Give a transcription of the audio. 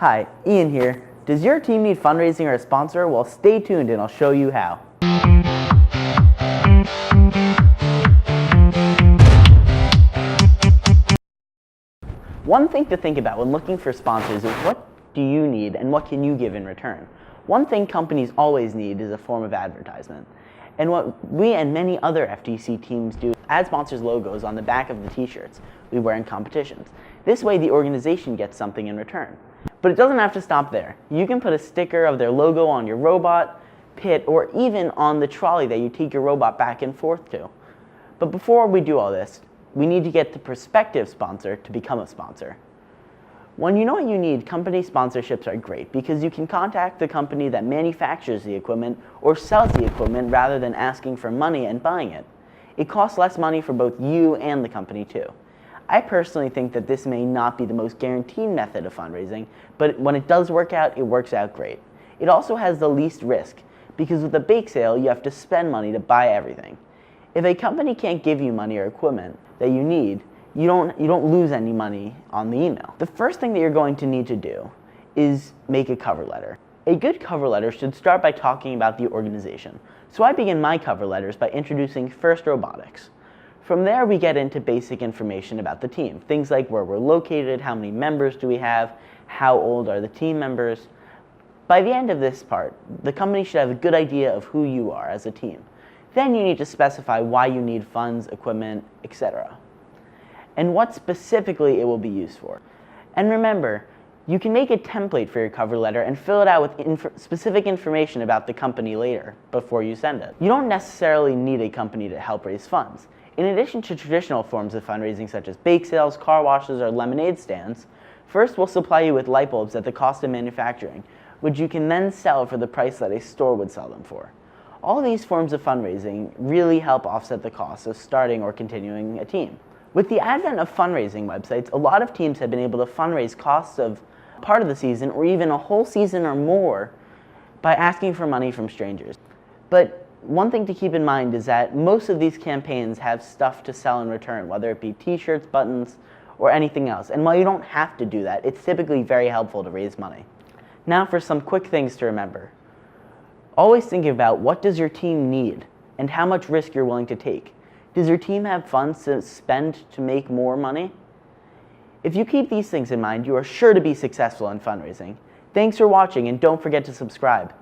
Hi, Ian here. Does your team need fundraising or a sponsor? Well, stay tuned and I'll show you how. One thing to think about when looking for sponsors is what do you need and what can you give in return? One thing companies always need is a form of advertisement. And what we and many other FTC teams do is add sponsors' logos on the back of the t-shirts we wear in competitions. This way the organization gets something in return. But it doesn't have to stop there. You can put a sticker of their logo on your robot, pit, or even on the trolley that you take your robot back and forth to. But before we do all this, we need to get the prospective sponsor to become a sponsor. When you know what you need, company sponsorships are great because you can contact the company that manufactures the equipment or sells the equipment rather than asking for money and buying it. It costs less money for both you and the company too. I personally think that this may not be the most guaranteed method of fundraising, but when it does work out, it works out great. It also has the least risk because with a bake sale, you have to spend money to buy everything. If a company can't give you money or equipment that you need, you don't lose any money on the email. The first thing that you're going to need to do is make a cover letter. A good cover letter should start by talking about the organization. So I begin my cover letters by introducing First Robotics. From there, we get into basic information about the team. Things like where we're located, how many members do we have, how old are the team members. By the end of this part, the company should have a good idea of who you are as a team. Then you need to specify why you need funds, equipment, etc. and what specifically it will be used for. And remember, you can make a template for your cover letter and fill it out with specific information about the company later, before you send it. You don't necessarily need a company to help raise funds. In addition to traditional forms of fundraising such as bake sales, car washes, or lemonade stands, First will supply you with light bulbs at the cost of manufacturing, which you can then sell for the price that a store would sell them for. All these forms of fundraising really help offset the cost of starting or continuing a team. With the advent of fundraising websites, a lot of teams have been able to fundraise costs of part of the season or even a whole season or more by asking for money from strangers. But one thing to keep in mind is that most of these campaigns have stuff to sell in return, whether it be t-shirts, buttons, or anything else. And while you don't have to do that, it's typically very helpful to raise money. Now for some quick things to remember. Always think about what does your team need and how much risk you're willing to take. Does your team have funds to spend to make more money? If you keep these things in mind, you are sure to be successful in fundraising. Thanks for watching and don't forget to subscribe.